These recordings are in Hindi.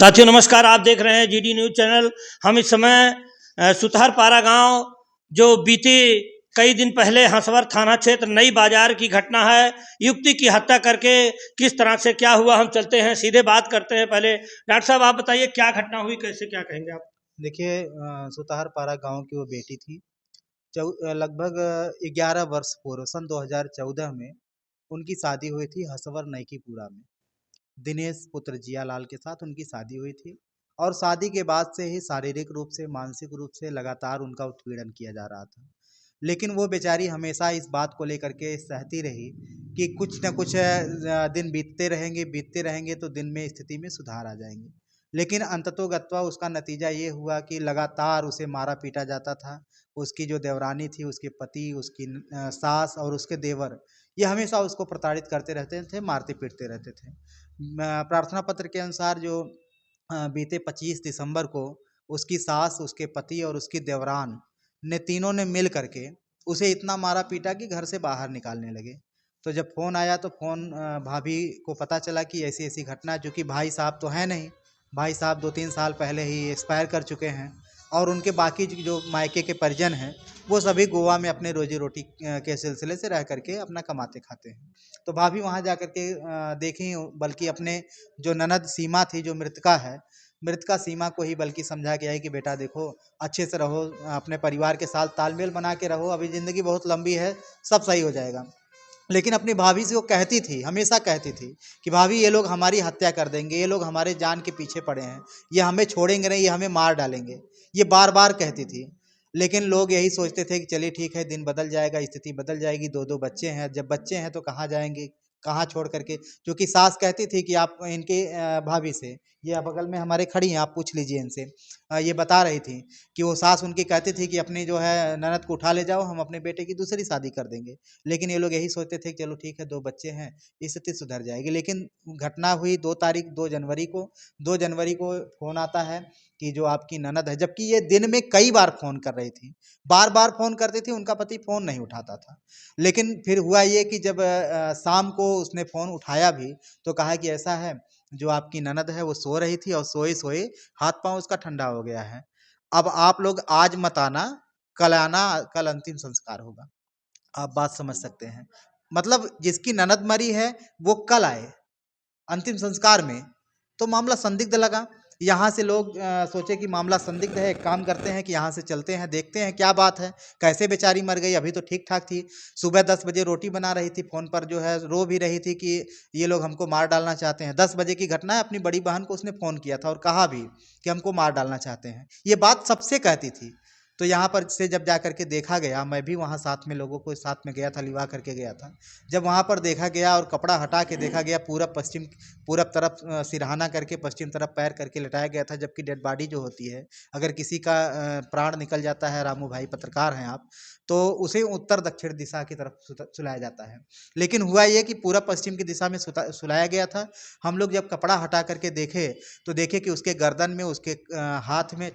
साथियों नमस्कार, आप देख रहे हैं जीडी न्यूज चैनल। हम इस समय सुतहरपारा गांव जो बीते कई दिन पहले हंसवर थाना क्षेत्र नई बाजार की घटना है। युवती की हत्या करके किस तरह से क्या हुआ, हम चलते हैं सीधे बात करते हैं। पहले डॉक्टर साहब आप बताइए क्या घटना हुई, कैसे क्या कहेंगे आप। देखिए, सुतारपारा गांव की वो बेटी थी। लगभग 11 वर्ष पूर्व सन 2014 में उनकी शादी हुई थी हसवर नईकीपुरा में। दिनेश पुत्र जियालाल के साथ उनकी शादी हुई थी और शादी के बाद से ही शारीरिक रूप से मानसिक रूप से लगातार उनका उत्पीड़न किया जा रहा था। लेकिन वो बेचारी हमेशा इस बात को लेकर के सहती रही कि कुछ न कुछ दिन बीतते रहेंगे तो दिन में स्थिति में सुधार आ जाएंगे। लेकिन अंततोगत्वा उसका नतीजा ये हुआ कि लगातार उसे मारा पीटा जाता था। उसकी जो देवरानी थी, उसके पति, उसकी सास और उसके देवर, ये हमेशा उसको प्रताड़ित करते रहते थे, मारते पीटते रहते थे। प्रार्थना पत्र के अनुसार जो बीते 25 दिसंबर को उसकी सास, उसके पति और उसकी देवरान ने तीनों ने मिल करके उसे इतना मारा पीटा कि घर से बाहर निकालने लगे। तो जब फ़ोन आया तो भाभी को पता चला कि ऐसी ऐसी घटना है, जो कि भाई साहब तो हैं नहीं। भाई साहब 2-3 साल पहले ही एक्सपायर कर चुके हैं और उनके बाकी जो मायके के परिजन हैं वो सभी गोवा में अपने रोजी रोटी के सिलसिले से रह करके अपना कमाते खाते हैं। तो भाभी वहाँ जा करके देखी, बल्कि अपने जो ननद सीमा थी, जो मृतका है, मृतका सीमा को ही बल्कि समझा के आई कि बेटा देखो, अच्छे से रहो, अपने परिवार के साथ तालमेल बना के रहो, अभी ज़िंदगी बहुत लंबी है, सब सही हो जाएगा। लेकिन अपनी भाभी से वो कहती थी, हमेशा कहती थी कि भाभी ये लोग हमारी हत्या कर देंगे, ये लोग हमारे जान के पीछे पड़े हैं, ये हमें छोड़ेंगे नहीं, ये हमें मार डालेंगे, ये बार बार कहती थी। लेकिन लोग यही सोचते थे कि चलिए ठीक है, दिन बदल जाएगा, स्थिति बदल जाएगी, दो दो बच्चे हैं, जब बच्चे हैं तो कहाँ जाएंगे, कहाँ छोड़ करके। क्योंकि सास कहती थी कि आप इनके भाभी से, ये बगल में हमारे खड़ी हैं, आप पूछ लीजिए इनसे, ये बता रही थी कि वो सास उनकी कहती थी कि अपनी जो है ननद को उठा ले जाओ, हम अपने बेटे की दूसरी शादी कर देंगे। लेकिन ये लोग यही सोचते थे कि चलो ठीक है, 2 बच्चे हैं, स्थिति सुधर जाएगी। लेकिन घटना हुई 2 जनवरी को। 2 जनवरी को फ़ोन आता है कि जो आपकी ननद है, जबकि ये दिन में कई बार फ़ोन कर रही थी, बार-बार फ़ोन करती थी, उनका पति फ़ोन नहीं उठाता था। लेकिन फिर हुआ ये कि जब शाम को उसने फ़ोन उठाया भी, तो कहा कि ऐसा है, जो आपकी ननद है वो सो रही थी और सोए-सोए हाथ-पाँव उसका ठंडा हो गया है। अब आप लोग आज मत आना, कल आना, कल अंतिम संस्कार होगा। आप बात समझ सकते हैं। मतलब जिसकी ननद मरी है वो कल आए अंतिम संस्कार में, तो मामला संदिग्ध लगा। यहाँ से लोग सोचे कि मामला संदिग्ध है, एक काम करते हैं कि यहाँ से चलते हैं, देखते हैं क्या बात है, कैसे बेचारी मर गई, अभी तो ठीक ठाक थी। सुबह 10 बजे रोटी बना रही थी, फ़ोन पर जो है रो भी रही थी कि ये लोग हमको मार डालना चाहते हैं। 10 बजे की घटना है, अपनी बड़ी बहन को उसने फ़ोन किया था और कहा भी कि हमको मार डालना चाहते हैं। ये बात सबसे कहती थी। तो यहाँ पर से जब जा करके देखा गया, मैं भी वहाँ साथ में लोगों को साथ में गया था, लिवा करके गया था। जब वहाँ पर देखा गया और कपड़ा हटा के देखा गया, पूरब तरफ सिरहाना करके पश्चिम तरफ पैर करके लटाया गया था। जबकि डेड बॉडी जो होती है, अगर किसी का प्राण निकल जाता है, रामू भाई पत्रकार हैं आप, तो उसे उत्तर दक्षिण दिशा की तरफ सुलाया जाता है। लेकिन हुआ ये कि पूरब पश्चिम की दिशा में सुलाया गया था। हम लोग जब कपड़ा हटा करके देखे, तो देखे कि उसके गर्दन में, उसके हाथ में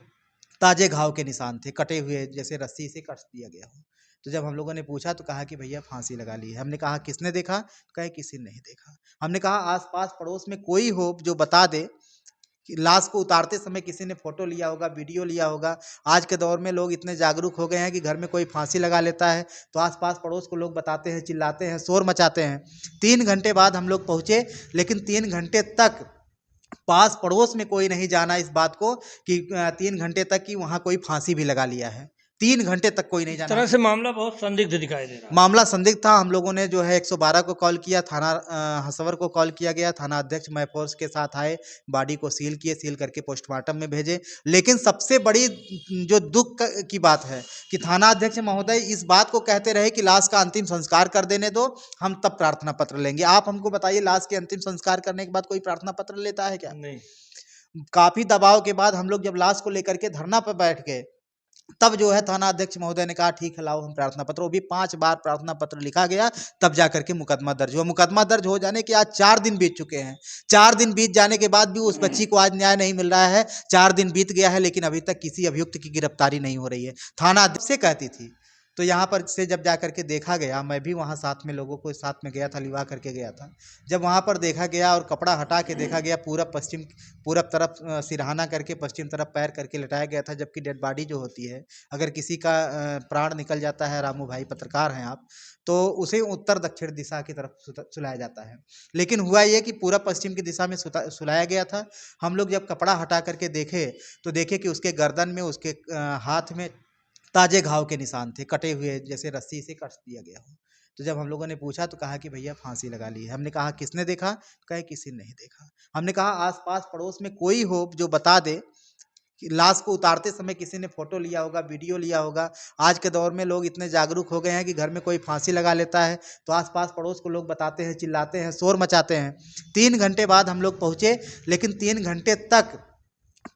ताजे घाव के निशान थे, कटे हुए, जैसे रस्सी से कट दिया गया हो। तो जब हम लोगों ने पूछा तो कहा कि भैया फांसी लगा ली है। हमने कहा किसने देखा? कहे किसी ने नहीं देखा। हमने कहा आस-पास पड़ोस में कोई हो जो बता दे कि लाश को उतारते समय किसी ने फोटो लिया होगा, वीडियो लिया होगा। आज के दौर में लोग इतने जागरूक हो गए हैं कि घर में कोई फांसी लगा लेता है तो आस-पास पड़ोस को लोग बताते हैं, चिल्लाते हैं, शोर मचाते हैं। 3 घंटे बाद हम लोग पहुँचे, लेकिन 3 घंटे तक पास पड़ोस में कोई नहीं जाना इस बात को कि 3 घंटे तक कि वहाँ कोई फांसी भी लगा लिया है। 3 घंटे तक कोई नहीं इस जाना। तरह से मामला बहुत संदिग्ध दिखाई दे रहा है। मामला संदिग्ध था। हम लोगों ने जो है 112 को कॉल किया, थाना हसवर को कॉल किया गया, थाना अध्यक्ष मैं फोर्स के साथ आए, बॉडी को सील किए, सील करके पोस्टमार्टम में भेजे। लेकिन सबसे बड़ी जो की बात है कि थाना अध्यक्ष महोदय इस बात को कहते रहे कि लाश का अंतिम संस्कार कर देने दो, हम तब प्रार्थना पत्र लेंगे। आप हमको बताइए, लाश के अंतिम संस्कार करने के बाद कोई प्रार्थना पत्र लेता है क्या? नहीं। काफी दबाव के बाद हम लोग जब लाश को लेकर के धरना पर बैठ गए, तब जो है थाना अध्यक्ष महोदय ने कहा ठीक है लाओ हम प्रार्थना पत्र, वो भी 5 बार प्रार्थना पत्र लिखा गया, तब जाकर के मुकदमा दर्ज हुआ। मुकदमा दर्ज हो जाने के आज 4 दिन बीत चुके हैं। 4 दिन बीत जाने के बाद भी उस बच्ची को आज न्याय नहीं मिल रहा है। 4 दिन बीत गया है, लेकिन अभी तक किसी अभियुक्त की गिरफ्तारी नहीं हो रही है। थाना अध्यक्ष से कहती थी तो यहाँ पर से जब जा करके देखा गया, मैं भी वहाँ साथ में लोगों को साथ में गया था, लिवा करके गया था। जब वहाँ पर देखा गया और कपड़ा हटा के देखा गया, पूरब तरफ सिरहाना करके पश्चिम तरफ पैर करके लटाया गया था, जबकि डेड बॉडी जो होती है, अगर किसी का प्राण निकल जाता है, रामू भाई पत्रकार हैं आप, तो उसे उत्तर दक्षिण दिशा की तरफ सुलाया जाता है। लेकिन हुआ ये कि पूरब पश्चिम की दिशा में सुलाया गया था। हम लोग जब कपड़ा हटा करके देखे तो देखे कि उसके गर्दन में, उसके हाथ में ताजे घाव के निशान थे, कटे हुए, जैसे रस्सी से कट दिया गया हो। तो जब हम लोगों ने पूछा तो कहा कि भैया फांसी लगा ली है। हमने कहा किसने देखा? कहे किसी ने नहीं देखा। हमने कहा आसपास पड़ोस में कोई हो जो बता दे कि लाश को उतारते समय किसी ने फोटो लिया होगा, वीडियो लिया होगा। आज के दौर में लोग इतने जागरूक हो गए हैं कि घर में कोई फांसी लगा लेता है तो आसपास पड़ोस को लोग बताते हैं, चिल्लाते हैं, शोर मचाते हैं। 3 घंटे बाद हम लोग पहुंचे, लेकिन 3 घंटे तक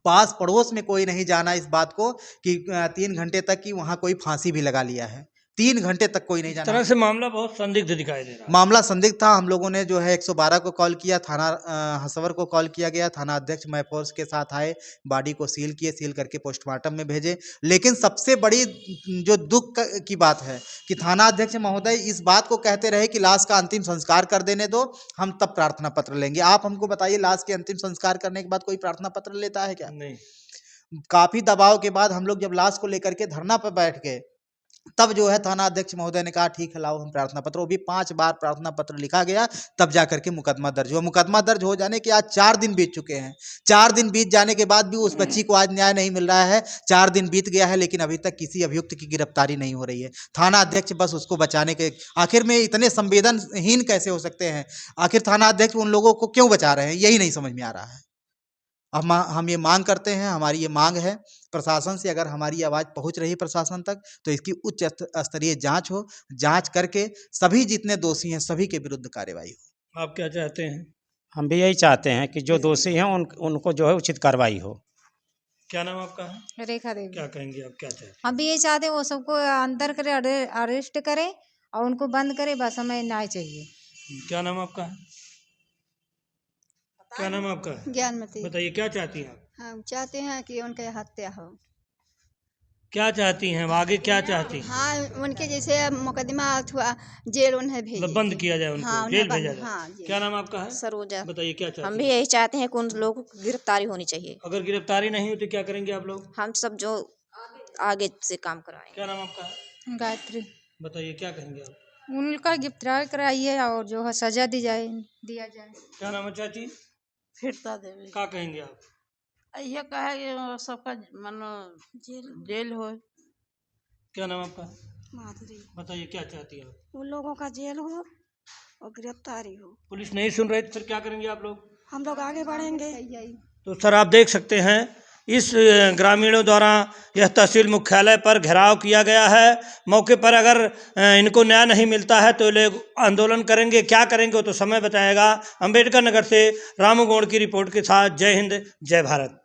पास पड़ोस में कोई नहीं जाना इस बात को कि 3 घंटे तक कि वहाँ कोई फांसी भी लगा लिया है। 3 घंटे तक कोई नहीं इस जाना। तरह से मामला बहुत संदिग्ध दिखाई दे रहा है। मामला संदिग्ध था। हम लोगों ने जो है 112 को कॉल किया, थाना हसवर को कॉल किया गया, थाना अध्यक्ष मैं फोर्स के साथ आए, बॉडी को सील किए, सील करके पोस्टमार्टम में भेजे। लेकिन सबसे बड़ी जो दुख की बात है कि थाना अध्यक्ष महोदय इस बात को कहते रहे कि लाश का अंतिम संस्कार कर देने दो, हम तब प्रार्थना पत्र लेंगे। आप हमको बताइए, लाश के अंतिम संस्कार करने के बाद कोई प्रार्थना पत्र लेता है क्या? नहीं। काफी दबाव के बाद हम लोग जब लाश को लेकर के धरना पर बैठ गए, तब जो है थाना अध्यक्ष महोदय ने कहा ठीक है लाओ हम प्रार्थना पत्र। वो भी 5 बार प्रार्थना पत्र लिखा गया, तब जाकर के मुकदमा दर्ज हुआ। मुकदमा दर्ज हो जाने के आज 4 दिन बीत चुके हैं। 4 दिन बीत जाने के बाद भी उस बच्ची को आज न्याय नहीं मिल रहा है। 4 दिन बीत गया है, लेकिन अभी तक किसी अभियुक्त की गिरफ्तारी नहीं हो रही है। थाना अध्यक्ष बस उसको बचाने के, आखिर में इतने संवेदनहीन कैसे हो सकते हैं? आखिर थाना अध्यक्ष उन लोगों को क्यों बचा रहे हैं, यही नहीं समझ में आ रहा है। हम ये मांग करते हैं, हमारी ये मांग है प्रशासन से, अगर हमारी आवाज़ पहुंच रही है प्रशासन तक तो इसकी उच्च स्तरीय जांच हो, जांच करके सभी जितने दोषी हैं सभी के विरुद्ध कार्रवाई हो। आप क्या चाहते हैं? हम भी यही चाहते हैं कि जो दोषी हैं उनको जो है उचित कार्रवाई हो। क्या नाम आपका है? रेखा देवी। क्या कहेंगे आप, क्या चाहते हम भी ये चाहते हैं वो सबको अंदर करे, अरेस्ट करे और उनको बंद करे, बस हमें न्याय चाहिए। हैं? क्या नाम आपका है? क्या नाम आपका है? ज्ञानमती। बताइए क्या चाहती हैं आप? हम चाहते हैं कि उनके हत्या हो। क्या चाहती हैं आगे, क्या चाहती हैं? हाँ, उनके जैसे मुकदमा अथवा जेल उन्हें भेज मतलब बंद किया जाए उनको, हाँ, जेल उन्हें भेजा बंद, जाए। हाँ, जेल। क्या नाम आपका है? सरोजा। बताइए क्या हम चाहती भी हैं? यही चाहते हैं कि उन लोगों को गिरफ्तारी होनी चाहिए। अगर गिरफ्तारी नहीं हुई तो क्या करेंगे आप लोग? हम सब जो आगे से काम कराएंगे। क्या नाम आपका है? गायत्री। बताइए क्या कहेंगे आप? उनका गिरफ्तार कराइए और जो है सजा दिया जाए। क्या नाम है चाची? फिरता देवी। क्या कहेंगे आप? ये कहे कि वो सबका मनो जेल हो। क्या नाम आपका है? माधुरी। बताइए क्या चाहती हैं आप? उन लोगों का जेल हो और गिरफ्तारी हो। पुलिस नहीं सुन रही तो फिर क्या करेंगे आप लोग? हम लोग आगे बढ़ेंगे। तो सर आप देख सकते हैं इस ग्रामीणों द्वारा यह तहसील मुख्यालय पर घेराव किया गया है। मौके पर अगर इनको न्याय नहीं मिलता है तो लोग आंदोलन करेंगे, क्या करेंगे वो तो समय बताएगा। अंबेडकर नगर से रामू गौड़ की रिपोर्ट के साथ जय हिंद, जय भारत।